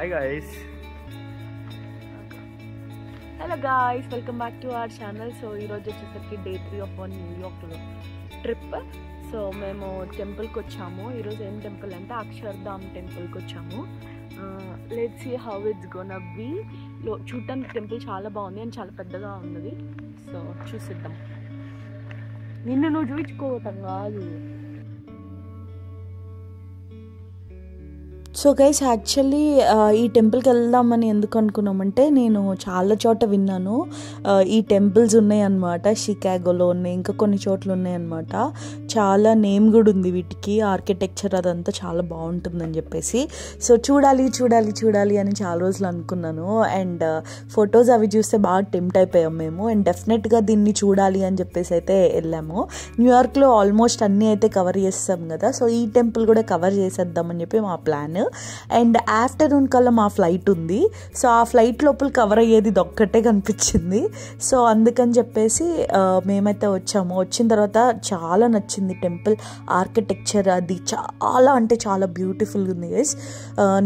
Hi guys. Hello guys, welcome back to our channel. So ee roju vachesaki day 3 of our New York trip. So memo temple ki vachamu. Ee roju em temple ante Akshardham temple ki vachamu. Let's see how it's gonna be. Chudaniki temple chaala baagundi and chaala peddaga unnadi. So chusiddam. Ninnu nu chuichukovatam kaadu. So guys actually ఈ టెంపుల్కి వెళ్దామని ఎందుకు అనుకున్నామంటే నేను చాలా చోట విన్నాను ఈ temples ఉన్నాయన్నమాట. షికాగోలో ఉన్నాయి, ఇంకా కొన్ని చోట్ల ఉన్నాయన్నమాట. చాలా నేమ్ కూడా ఉంది వీటికి, ఆర్కిటెక్చర్ అదంతా చాలా బాగుంటుందని చెప్పేసి. సో చూడాలి అని చాలా రోజులు అనుకున్నాను. అండ్ ఫొటోస్ అవి చూస్తే బాగా టెంప్ట్ అయిపోయాం మేము. అండ్ డెఫినెట్గా దీన్ని చూడాలి అని చెప్పేసి అయితే వెళ్ళాము. న్యూయార్క్లో ఆల్మోస్ట్ అన్నీ అయితే కవర్ చేస్తాం కదా, సో ఈ టెంపుల్ కూడా కవర్ చేసేద్దామని చెప్పి మా ప్లాన్. అండ్ ఆఫ్టర్నూన్ కల్లా మా ఫ్లైట్ ఉంది. సో ఆ ఫ్లైట్ లోపల కవర్ అయ్యేది ఒక్కటే కనిపించింది. సో అందుకని చెప్పేసి మేమైతే వచ్చాము. వచ్చిన తర్వాత చాలా నచ్చింది టెంపుల్ ఆర్కిటెక్చర్, అది చాలా అంటే చాలా బ్యూటిఫుల్గా ఉంది గైస్.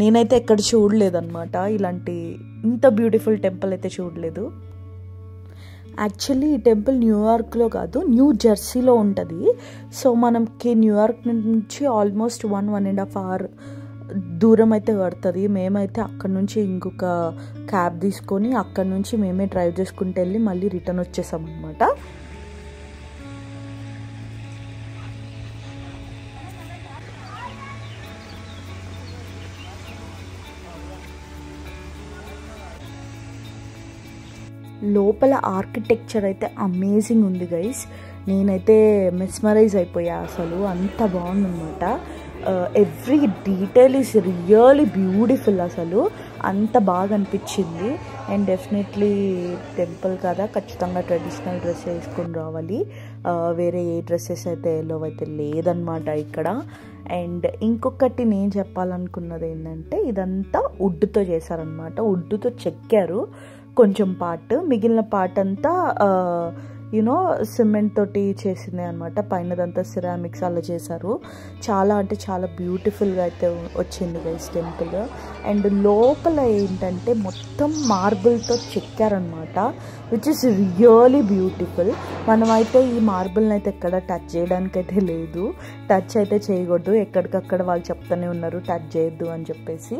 నేనైతే ఎక్కడ చూడలేదన్నమాట, ఇలాంటి ఇంత బ్యూటిఫుల్ టెంపుల్ అయితే చూడలేదు. యాక్చువల్లీ ఈ టెంపుల్ న్యూయార్క్లో కాదు, న్యూ జెర్సీలో ఉంటుంది. సో మనకి న్యూయార్క్ నుంచి ఆల్మోస్ట్ 1.5 hours దూరం అయితే పడుతుంది. మేమైతే అక్కడ నుంచి ఇంకొక క్యాబ్ తీసుకొని అక్కడ నుంచి మేమే డ్రైవ్ చేసుకుంటూ వెళ్ళి మళ్ళీ రిటర్న్ వచ్చేసాం అనమాట. లోపల ఆర్కిటెక్చర్ అయితే అమేజింగ్ ఉంది గైస్. నేనైతే మెస్మరైజ్ అయిపోయా, అసలు అంత బాగుందన్నమాట. Every detail is really beautiful, అసలు అంత బాగా అనిపించింది. అండ్ డెఫినెట్లీ టెంపుల్ కదా, ఖచ్చితంగా ట్రెడిషనల్ డ్రెస్ వేసుకొని రావాలి. వేరే ఏ డ్రెస్సెస్ అయితే ఎల్లో అయితే లేదనమాట ఇక్కడ. అండ్ ఇంకొకటి నేను చెప్పాలనుకున్నది ఏంటంటే, ఇదంతా వుడ్తో చేశారనమాట. వుడ్తో చెక్కారు కొంచెం పార్ట్, మిగిలిన పార్ట్ అంతా యూనో సిమెంట్ తోటి చేసింది అనమాట. పైనదంతా సిరామిక్స్ అలా చేశారు. చాలా అంటే చాలా బ్యూటిఫుల్గా అయితే వచ్చింది గైస్ టెంపుల్. అండ్ లోపల ఏంటంటే మొత్తం మార్బుల్తో చెక్కారనమాట, విచ్ ఇస్ రియలీ బ్యూటిఫుల్. మనమైతే ఈ మార్బుల్ని అయితే ఎక్కడ టచ్ చేయడానికైతే లేదు, టచ్ అయితే చేయకూడదు. ఎక్కడికక్కడ వాళ్ళు చెప్తూనే ఉన్నారు టచ్ చేయొద్దు అని చెప్పేసి.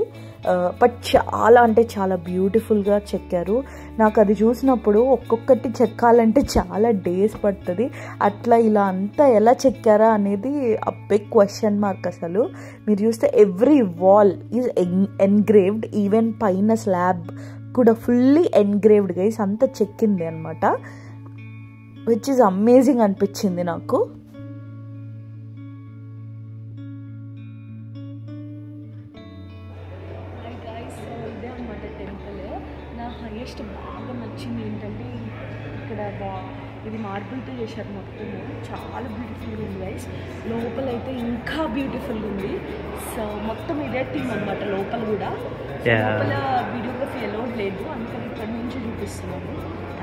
బట్ చాలా అంటే చాలా బ్యూటిఫుల్గా చెక్కారు. నాకు అది చూసినప్పుడు ఒక్కొక్కటి చెక్కాలంటే చాలా డేస్ పడుతుంది. అట్లా ఇలా అంతా ఎలా చెక్కారా అనేది ఆ బిగ్ క్వశ్చన్ మార్క్. అసలు మీరు చూస్తే every wall is engraved, even పైన స్లాబ్ కూడా ఫుల్లీ ఎన్గ్రేవ్డ్ గైస్, అంతా చెక్కింది అనమాట, విచ్ ఈజ్ అమేజింగ్ అనిపించింది నాకు. ఇదే అనమాట టెంపుల్. నా హైయెస్ట్ బాగా నచ్చింది ఏంటంటే ఇక్కడ ఇది మార్బుల్తో చేశారు మొత్తము, చాలా బ్యూటిఫుల్గా ఉంది గైస్. లోపల అయితే ఇంకా బ్యూటిఫుల్గా ఉంది. సో మొత్తం ఇదే థీమ్ అనమాట లోపల కూడా. లోపల వీడియోగ్రఫీ ఎలౌడ్ లేదు, అందుకని ఇక్కడ నుంచి చూపిస్తున్నాను.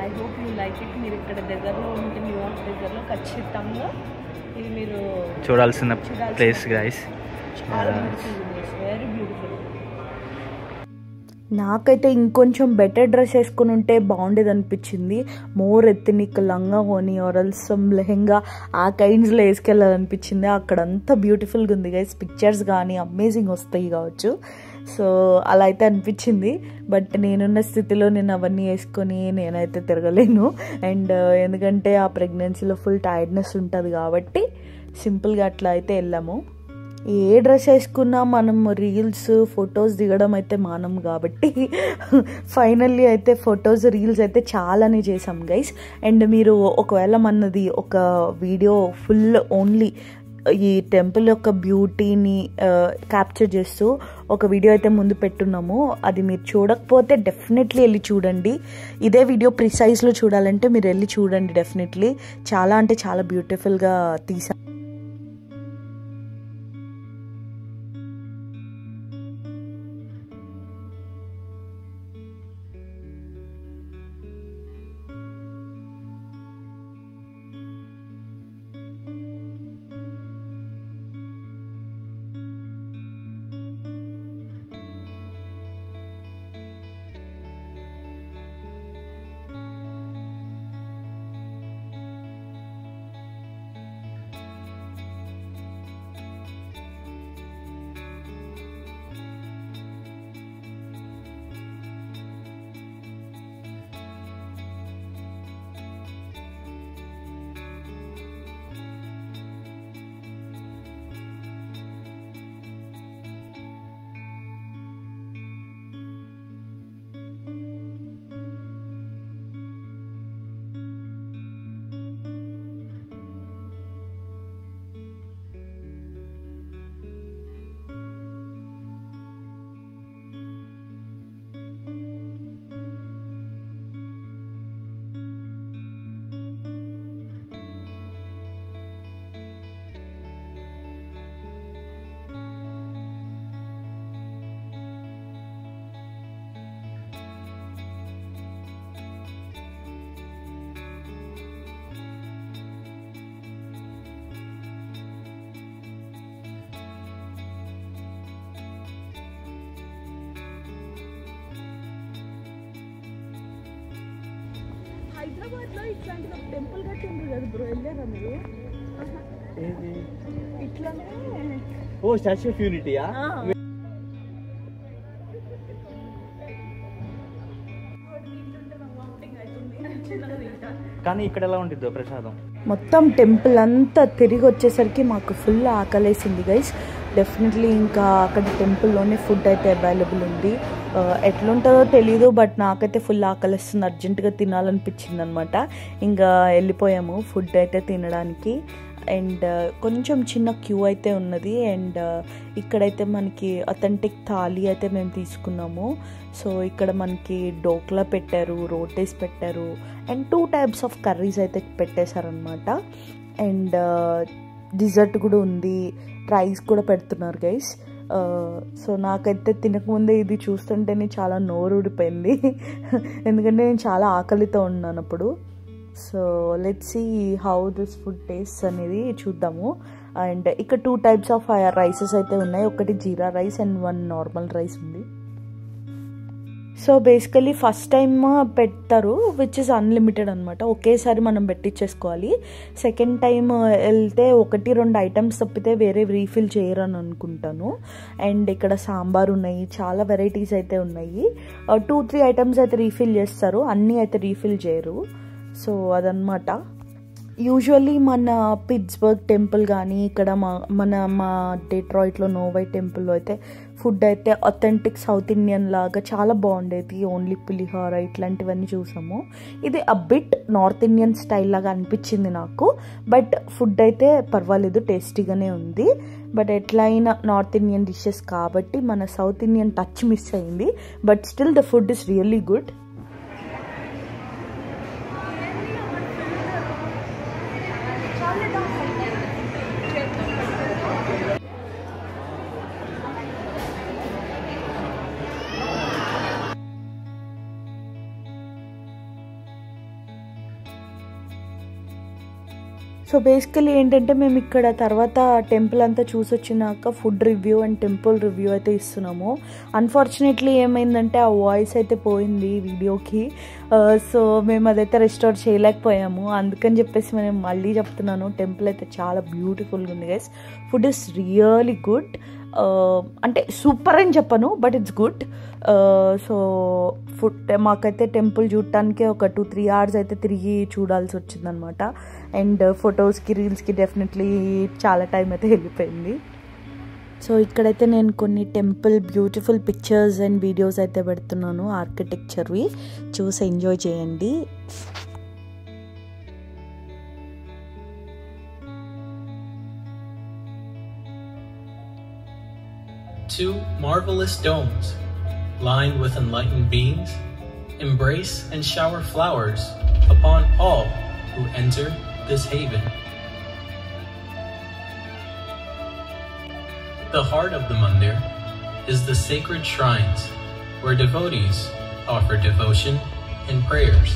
I hope you like it. మీరు ఇక్కడ దగ్గరలో ఉంటే న్యూయార్క్ దగ్గరలో ఖచ్చితంగా ఇది మీరు చూడాల్సిన ప్లేస్ గైస్. చాలా బ్యూటిఫుల్ ఉంది, వెరీ బ్యూటిఫుల్. నాకైతే ఇంకొంచెం బెటర్ డ్రెస్ వేసుకుని ఉంటే బాగుండేది అనిపించింది. మోర్ ఎత్నిక్ లంగా ఓని ఆరల్సమ్ లెహెంగా ఆ కైండ్స్లో వేసుకెళ్ళాలనిపించింది. అక్కడ అంతా బ్యూటిఫుల్గా ఉంది గైస్. పిక్చర్స్ కానీ అమేజింగ్ వస్తాయి కావచ్చు. సో అలా అయితే అనిపించింది. బట్ నేనున్న స్థితిలో నేను అవన్నీ వేసుకొని నేనైతే తిరగలేను. అండ్ ఎందుకంటే ఆ ప్రెగ్నెన్సీలో ఫుల్ టైర్డ్నెస్ ఉంటుంది కాబట్టి సింపుల్గా అట్లా అయితే వెళ్ళాము. ఏ డ్రెస్ వేసుకున్నా మనం రీల్స్ ఫొటోస్ దిగడం అయితే మానం కాబట్టి ఫైనల్లీ అయితే ఫొటోస్ రీల్స్ అయితే చాలానే చేసాం గైస్. అండ్ మీరు ఒకవేళ మనది ఒక వీడియో ఫుల్ ఓన్లీ ఈ టెంపుల్ యొక్క బ్యూటీని క్యాప్చర్ చేస్తూ ఒక వీడియో అయితే ముందు పెట్టున్నాము. అది మీరు చూడకపోతే డెఫినెట్లీ వెళ్ళి చూడండి. ఇదే వీడియో ప్రిసైజ్లో చూడాలంటే మీరు వెళ్ళి చూడండి డెఫినెట్లీ. చాలా అంటే చాలా బ్యూటిఫుల్గా తీసాం. హైదరాబాద్లో ఇట్లాంటి ఒక టెంపుల్ కట్టిండ్రు కదా బ్రో, వెళ్ళారా మీరు? ఇట్లానే ఓ స్టాచ్యూ ఆఫ్ యూనిటీయా? కానీ ఇక్కడ ఎలా ఉంటుంది ప్రసాదం? మొత్తం టెంపుల్ అంతా తిరిగి వచ్చేసరికి మాకు ఫుల్ ఆకలేసింది గైస్. డెఫినెట్లీ ఇంకా అక్కడ టెంపుల్లోనే ఫుడ్ అయితే అవైలబుల్ ఉంది. ఎట్లుంటుందో తెలీదు, బట్ నాకైతే ఫుల్ ఆకలిస్తుంది, అర్జెంటుగా తినాలనిపించింది అనమాట. ఇంకా వెళ్ళిపోయాము ఫుడ్ అయితే తినడానికి. అండ్ కొంచెం చిన్న క్యూ అయితే ఉన్నది. అండ్ ఇక్కడైతే మనకి అథెంటిక్ థాలీ అయితే మేము తీసుకున్నాము. సో ఇక్కడ మనకి డోక్లా పెట్టారు, రోటీస్ పెట్టారు, అండ్ 2 types ఆఫ్ కర్రీస్ అయితే పెట్టేశారనమాట. అండ్ డిజర్ట్ కూడా ఉంది, రైస్ కూడా పెడుతున్నారు గైస్. సో నాకైతే తినకముందే ఇది చూస్తుంటేనే చాలా నోరు ఊడిపోయింది ఎందుకంటే నేను చాలా ఆకలితో ఉన్నాను అప్పుడు. So let's see how this food taste అనేది చూద్దాము. అండ్ ఇక్కడ 2 types ఆఫ్ రైసెస్ అయితే ఉన్నాయి. ఒకటి జీరా రైస్ అండ్ 1 నార్మల్ రైస్ ఉంది. సో బేసికలీ ఫస్ట్ టైం పెడతారు, విచ్ ఇస్ అన్లిమిటెడ్ అనమాట. ఒకేసారి మనం పెట్టించేసుకోవాలి. సెకండ్ టైం వెళ్తే 1-2 ఐటమ్స్ తప్పితే వేరే రీఫిల్ చేయరు అని అనుకుంటాను. అండ్ ఇక్కడ సాంబార్ ఉన్నాయి, చాలా వెరైటీస్ అయితే ఉన్నాయి. 2-3 ఐటమ్స్ అయితే రీఫిల్ చేస్తారు, అన్నీ అయితే రీఫిల్ చేయరు. సో అదనమాట. యూజువల్లీ మన పిట్స్బర్గ్ టెంపుల్ కానీ ఇక్కడ మా డెట్రాయిట్లో నోవై టెంపుల్లో అయితే ఫుడ్ అయితే అథెంటిక్ సౌత్ ఇండియన్ లాగా చాలా బాగుండేది. ఓన్లీ పులిహోర ఇట్లాంటివన్నీ చూసాము. ఇది బిట్ నార్త్ ఇండియన్ స్టైల్ లాగా అనిపించింది నాకు. బట్ ఫుడ్ అయితే పర్వాలేదు, టేస్టీగానే ఉంది. బట్ ఎట్లయినా నార్త్ ఇండియన్ డిషెస్ కాబట్టి మన సౌత్ ఇండియన్ టచ్ మిస్ అయింది. But still the food is really good. So basically ఏంటంటే మేము ఇక్కడ తర్వాత టెంపుల్ అంతా చూసి వచ్చినాక food review and temple review అయితే ఇస్తున్నాము. అన్ఫార్చునేట్లీ ఏమైందంటే ఆ వాయిస్ అయితే పోయింది వీడియోకి. సో మేము అదైతే రెస్టోర్ చేయలేకపోయాము. అందుకని చెప్పేసి నేను మళ్ళీ చెప్తున్నాను, టెంపుల్ అయితే చాలా బ్యూటిఫుల్గా ఉంది guys. Food is really good. అంటే సూపర్ అని చెప్పను, but it's good. So food మాకైతే టెంపుల్ చూడటానికి ఒక 2-3 hours అయితే తిరిగి చూడాల్సి వచ్చిందనమాట. అండ్ ఫొటోస్కి రీల్స్కి డెఫినెట్లీ చాలా టైం అయితే వెళ్ళిపోయింది. సో ఇక్కడైతే నేను కొన్ని temple beautiful pictures and videos అయితే పెడుతున్నాను, ఆర్కిటెక్చర్వి చూసి ఎంజాయ్ చేయండి. Two marvelous domes, lined with enlightened beings, embrace and shower flowers upon all who enter this haven. The heart of the mandir is the sacred shrines where devotees offer devotion and prayers.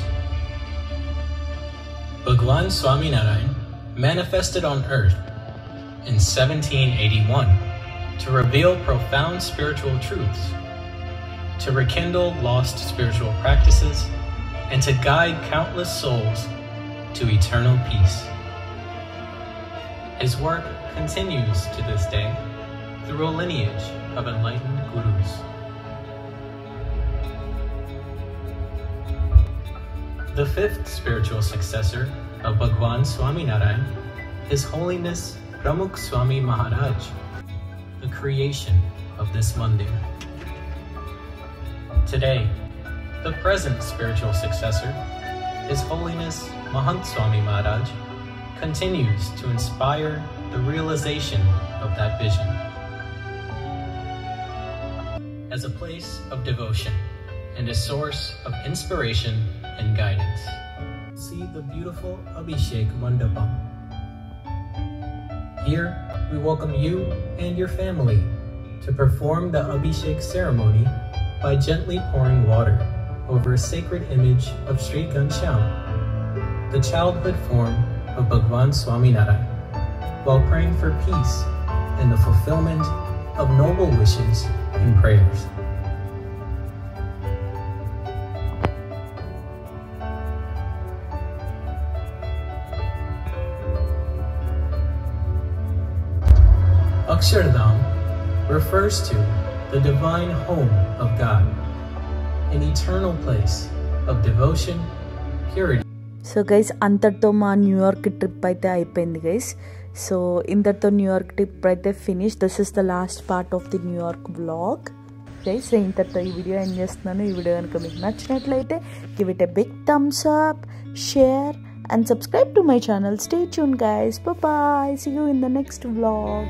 Bhagwan Swaminarayan manifested on earth in 1781 to reveal profound spiritual truths, to rekindle lost spiritual practices, and to guide countless souls to eternal peace. His work continues to this day through a lineage of enlightened gurus. The 5th spiritual successor of Bhagwan Swaminarayan, His Holiness Pramukh Swami Maharaj, the creation of this mandir. Today, the present spiritual successor, His Holiness Mahant Swami Maharaj, continues to inspire the realization of that vision. As a place of devotion and a source of inspiration and guidance, see the beautiful Abhishek Mandapam. Here, we welcome you and your family to perform the Abhishek ceremony by gently pouring water over a sacred image of Sri Ghanshyam, the childhood form of Bhagwan Swaminarayan, while praying for peace and the fulfillment of noble wishes and prayers. Akshardham refers to the divine home of God, an eternal place of devotion, purity. So guys అంతటితో మా New York trip అయితే అయిపోయింది guys. So ఇంతటితో New York trip అయితే finish. This is the last part of the New York vlog guys. నేను ఇంతటితో ఈ video end చేస్తున్నాను. ఈ వీడియో కనుక మీకు నచ్చినట్లయితే give it a big thumbs up, share and subscribe to my channel. Stay tuned guys. Bye bye. See you in the next vlog.